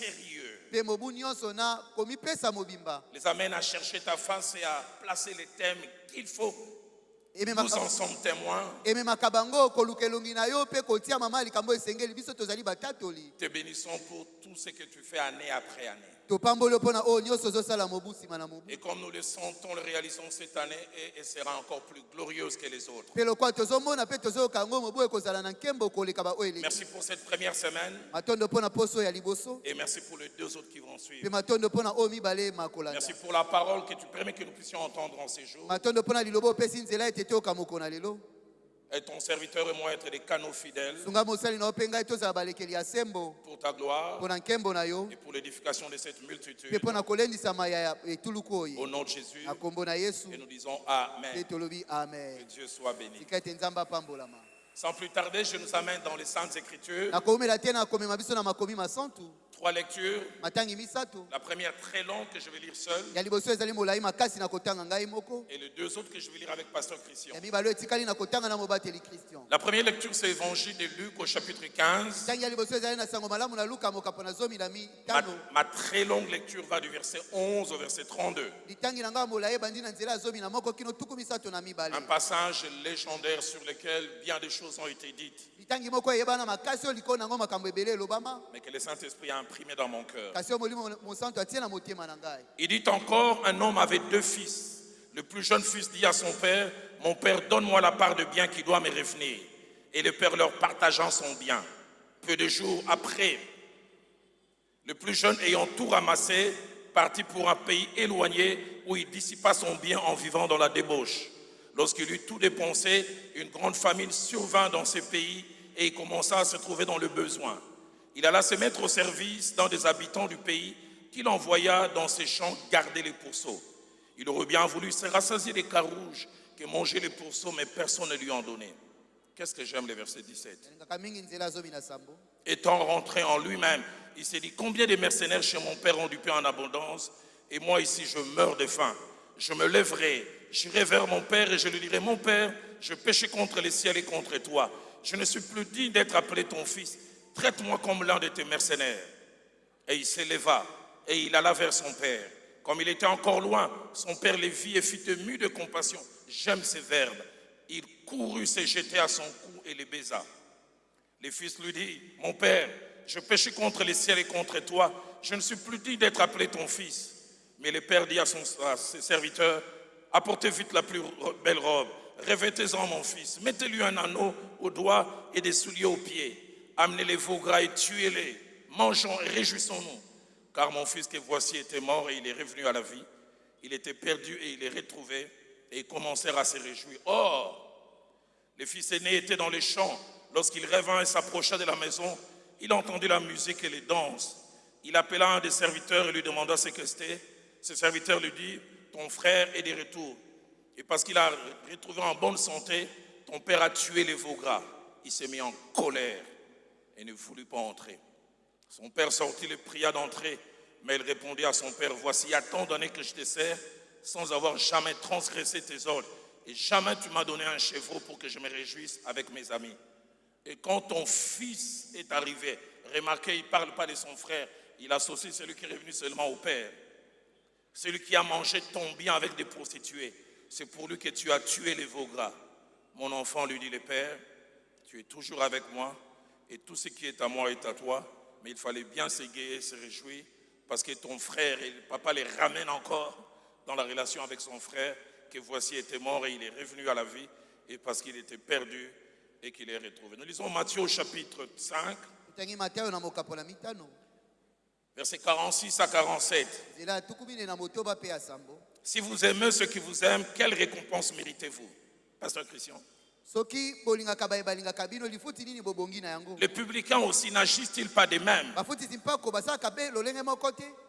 sérieux. Les amène à chercher ta face et à placer les thèmes qu'il faut. Nous en sommes témoins. Te bénissons pour tout ce que tu fais année après année. Et comme nous le sentons, le réalisons cette année et sera encore plus glorieuse que les autres. Merci pour cette première semaine. Et merci pour les deux autres qui vont suivre. Merci pour la parole que tu permets que nous puissions entendre en ces jours. Et ton serviteur et moi être des canaux fidèles pour ta gloire et pour l'édification de cette multitude. Au nom de Jésus, et nous disons Amen. Que Dieu soit béni. Sans plus tarder, je nous amène dans les Saintes Écritures. 3 lectures. La première très longue que je vais lire seul. Et les 2 autres que je vais lire avec Pasteur Christian. La première lecture, c'est l'évangile de Luc au chapitre 15. Ma très longue lecture va du verset 11 au verset 32. Un passage légendaire sur lequel bien des choses ont été dites. Mais que le Saint-Esprit a imprimé dans mon cœur. Il dit encore, un homme avait 2 fils. Le plus jeune fils dit à son père, mon père, donne-moi la part de bien qui doit me revenir. Et le père leur partageant son bien. Peu de jours après, le plus jeune ayant tout ramassé, partit pour un pays éloigné où il dissipa son bien en vivant dans la débauche. Lorsqu'il eut tout dépensé, une grande famine survint dans ce pays et il commença à se trouver dans le besoin. Il alla se mettre au service d'un des habitants du pays qu'il envoya dans ses champs garder les pourceaux. Il aurait bien voulu se rassasier des carouges que mangeaient les pourceaux, mais personne ne lui en donnait. Qu'est-ce que j'aime le verset 17. Étant rentré en lui-même, il s'est dit, combien de mercenaires chez mon père ont du pain en abondance et moi ici je meurs de faim. Je me lèverai, j'irai vers mon père et je lui dirai, mon père, je péchais contre le ciel et contre toi. Je ne suis plus digne d'être appelé ton fils. Traite-moi comme l'un de tes mercenaires. Et il s'éleva et il alla vers son père. Comme il était encore loin, son père le vit et fut ému de compassion. J'aime ces verbes. Il courut se jeter à son cou et le baisa. Le fils lui dit, mon père, je péchais contre le ciel et contre toi. Je ne suis plus digne d'être appelé ton fils. Mais le père dit à ses serviteurs, apportez vite la plus belle robe. Revêtez-en mon fils. Mettez-lui un anneau au doigt et des souliers aux pieds. Amenez les veaux gras et tuez-les. Mangeons et réjouissons-nous. Car mon fils que voici était mort et il est revenu à la vie. Il était perdu et il est retrouvé. Et ils commencèrent à se réjouir. Or, le fils aîné était dans les champs. Lorsqu'il revint et s'approcha de la maison, il entendit la musique et les danses. Il appela un des serviteurs et lui demanda ce que c'était. Ce serviteur lui dit, ton frère est de retour. Et parce qu'il a retrouvé en bonne santé, ton père a tué les veaux gras. Il s'est mis en colère et ne voulut pas entrer. Son père sortit, le pria d'entrer, mais il répondit à son père, voici, il y a tant d'années que je te sers, sans avoir jamais transgressé tes ordres, et jamais tu m'as donné un chevreau pour que je me réjouisse avec mes amis. Et quand ton fils est arrivé, remarquez, il ne parle pas de son frère, il associe celui qui est revenu seulement au père. Celui qui a mangé ton bien avec des prostituées, c'est pour lui que tu as tué les veaux gras. Mon enfant, lui dit le père, tu es toujours avec moi, et tout ce qui est à moi est à toi, mais il fallait bien s'égayer, se réjouir, parce que ton frère et le papa les ramènent encore dans la relation avec son frère, que voici était mort et il est revenu à la vie, et parce qu'il était perdu et qu'il est retrouvé. Nous lisons Matthieu au chapitre 5, versets 46 à 47. Si vous aimez ceux qui vous aiment, quelle récompense méritez-vous? Pasteur Christian. Les publicains aussi n'agissent-ils pas de même?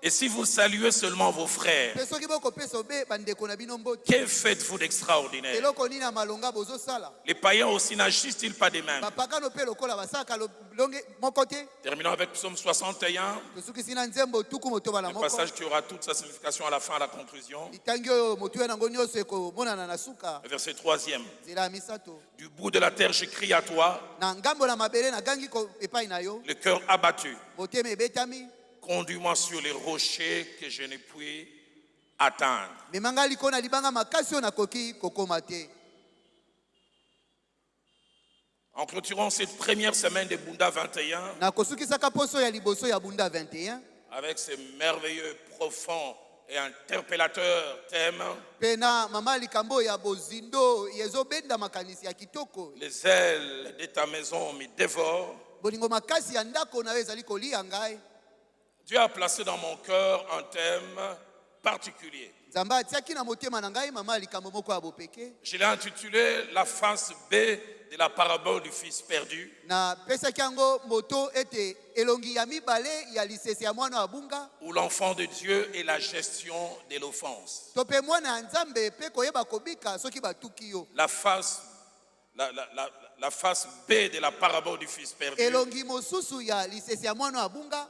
Et si vous saluez seulement vos frères, que faites-vous d'extraordinaire? Les païens aussi n'agissent-ils pas de même? Terminons avec Psaume 61, le passage qui aura toute sa signification à la fin, à la conclusion. Verset 3e. Du bout de la terre, je crie à toi, le cœur abattu. Conduis-moi sur les rochers que je ne puis atteindre. memanga likona libanga makasi na koki kokoma te. En clôturant cette première semaine de Bunda 21, Na kosukisaka poso ya liboso ya Bunda 21 avec ce merveilleux, profond et interpellateur thème, pena mama likambo ya bozindo yezobenda makanisi ya kitoko. les ailes de ta maison me dévorent. Bolingo makasi ya ndako na ezali kolia ngai. Dieu a placé dans mon cœur un thème particulier. Nzamba atiaki na motema na ngai mama likambo moko ya bopeke. Je l'ai intitulé la face B de la parabole du fils perdu. Na pesa kiango moto ete elongi ya mibale ya lisese ya mwana wa bunga. Où l'enfant de Dieu est la gestion de l'offense. Tope mwana ya nzambe pe koyeba kobika soki batuki yo. La face B de la parabole du fils perdu. Elongi mosusu ya lisese ya mwana wa bunga.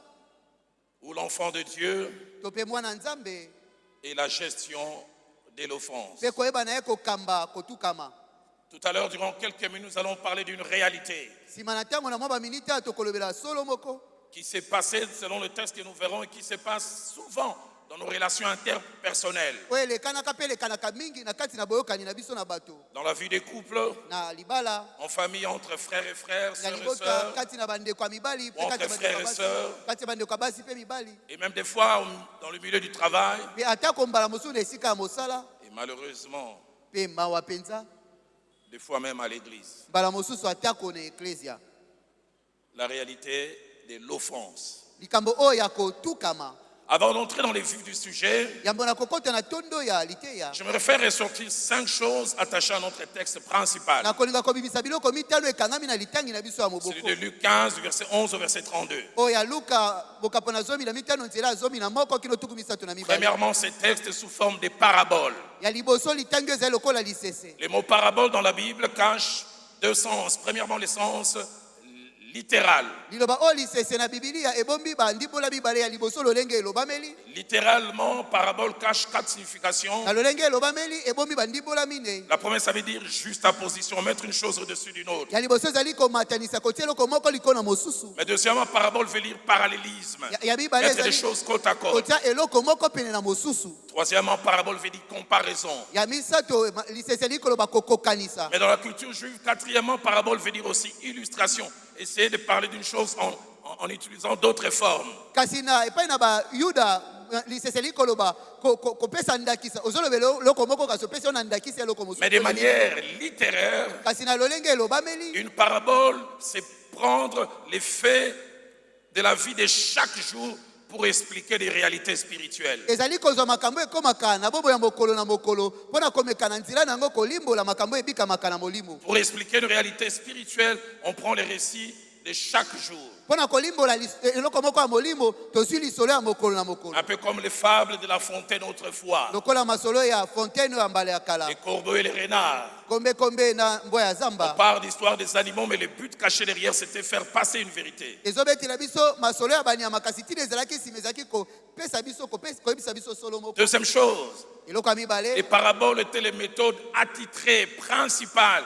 Où l'enfant de Dieu Tope mwana nzambe est la gestion de l'offense. pe koyeba na ye kokamba kotukama. Tout à l'heure, durant quelques minutes, nous allons parler d'une réalité Sima na tango na mwa ba minita tokolobela solo moko. qui s'est passée selon le texte que nous verrons et qui se passe souvent dans nos relations interpersonnelles. Oye lekanaka pe lekanaka mingi na kati na boyokani na biso na bato. Dans la vie des couples, Na libala. en famille, entre frères et frères, Na sœurs et libota sœurs, kati na bandeko ya mibali pe Entre kati na frères et bandeko ya basi. sœurs. Kati na bandeko ya basi pe mibali. et même des fois dans le milieu du travail. Pe atako mbala mosusu na esika ya mosala Et malheureusement, pe mawa penza. des fois même à l'église. Mbala mosusu atako na eklesia. La réalité de l'offense. Likambo oyo ya kotukama. Avant d'entrer dans les vifs du sujet, Yambo na kokota na tondo ya liteya. je me faire ressortir 5 choses attachées à notre texte principal. Na kolinga kobimisa biloko mitano ekangami na litangi na biso ya Celui moboko. de Luc 15, du verset 11 au verset 32. Oya Luka bokapo na zomi na mitano nzela zomi na moko kino tuku misato na mibali. Premièrement, ces textes sous forme de paraboles. Ya liboso litangi ezali lokola lisese. Les mots parabole dans la Bible cachent deux sens. Premièrement, le sens littéral. Liloba o lisese na Biblia ebombi ba ndimbola bibale ya liboso lolenge elobameli. Littéralement, parabole cache 4 significations. Na lolenge elobameli ebombi ba ndimbola mine. La première, ça veut dire juste à position, mettre une chose au-dessus d'une autre. Ya liboso ezali komatanisa kotia eloko moko likona mosusu. Mais deuxièmement, parabole veut dire parallélisme. Ya bibale Mettre des ezali choses côte à côte. kotia eloko moko pene na mosusu. Troisièmement, parabole veut dire comparaison. Ya misato lisese likoloba kokokanisa. Mais dans la culture juive, quatrièmement, parabole veut dire aussi illustration. Essayer de parler d'une chose en utilisant d'autres formes. Kasi na epai na ba Yuda lisese likoloba kopesa ndakisa. Ozolobelo loko moko kasi opesa na ndakisa eloko mosusu. Mais de manière littéraire, Kasi na lolenge elobameli. une parabole, c'est prendre les faits de la vie de chaque jour pour expliquer des réalités spirituelles. Ezali kozwa makambo ekomaka na bobo ya mokolo na mokolo pona komeka na nzela nango kolimbola makambo ebika makana molimo. Pour expliquer une réalité spirituelle, on prend les récits de chaque jour. Pona kolimbola eloko moko ya molimo tozwi lisolo ya mokolo na mokolo. Un peu comme les fables de La Fontaine autrefois. Lokola masolo ya Fontaine ya mbala ya kala. Les corbeaux et les renards. Kombe na mboya ya On zamba. parle d'histoire des animaux, mais le but caché derrière, c'était faire passer une vérité. Ezobetela biso masolo ya banyama kasi tine ezalaki nsima ezalaki kopesa biso koyebisa biso solo moko. Deuxième chose, Eloko ya mibale. les paraboles étaient les méthodes attitrées principales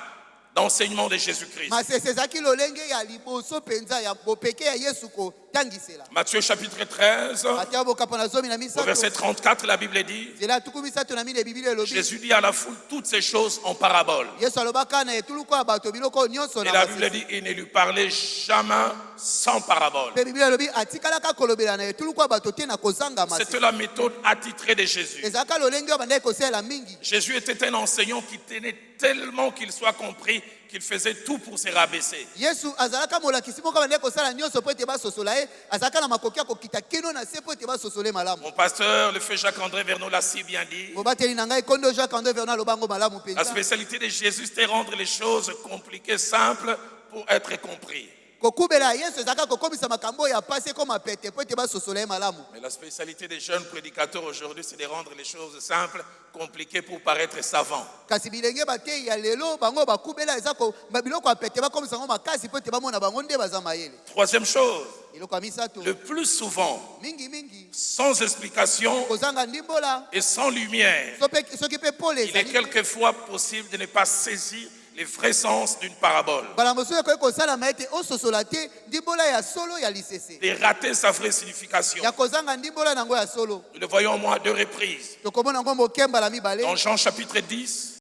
d'enseignement de Jésus-Christ. Masese ezalaki lolenge ya liboso penza ya bopeke ya Yesu kotangisela. Matthieu chapitre 13, Atia bokapo na zomi na au misato. verset 34, la Bible dit, Zela tuku misato na mine Biblia elobi. Jésus dit à la foule toutes ces choses en paraboles. Yesu alobaka na etuluku ya bato biloko nyonso Et na la masese. Bible dit, il ne lui parlait jamais sans parabole. Pe Biblia elobi atikalaka kolobela na etuluku ya bato te na kozanga masese. C'était la méthode attitrée de Jésus. Ezalaka lolenge oyo bandaki kosala mingi. Jésus était un enseignant qui tenait tellement qu'il soit compris qu'il faisait tout pour se rabaisser. Yesu azalaka molakisi moko bandaki kosala nyonso po ete basosola ye. Azalaka na makoki ya kokita kino na se po ete basosole malamu. Mon pasteur, le feu Jacques-André Vernon l'a si bien dit. Mobateli na ngai kondo Jacques André Vernon alobango malamu La penza. spécialité de Jésus, c'était rendre les choses compliquées simples pour être compris. Kokubela Yesu ezalaka kokomisa makambo ya pasi ekoma pete po ete basosola ye malamu. Mais la spécialité des jeunes prédicateurs aujourd'hui, c'est de rendre les choses simples, compliquées pour paraître savants. Kasi bilenge bateyi ya lelo bango bakubela eza ko biloko ya pete bakomisa ngo makasi po ete bamona bango nde baza mayele. Troisième chose, Eloko ya misato. le plus souvent, Mingi. sans explication Kozanga ndimbola. et sans lumière, Soki pe pole il est ezali. quelquefois possible de ne pas saisir les vrais sens d'une parabole, mbala mosusu ekoki kosalama ete ososola te ndimbola ya solo ya lisese de rater sa vraie signification. ya kozanga ndimbola nango ya solo Nous le voyons au moins à 2 reprises. tokomona yango mokembala mibale Dans Jean chapitre 10,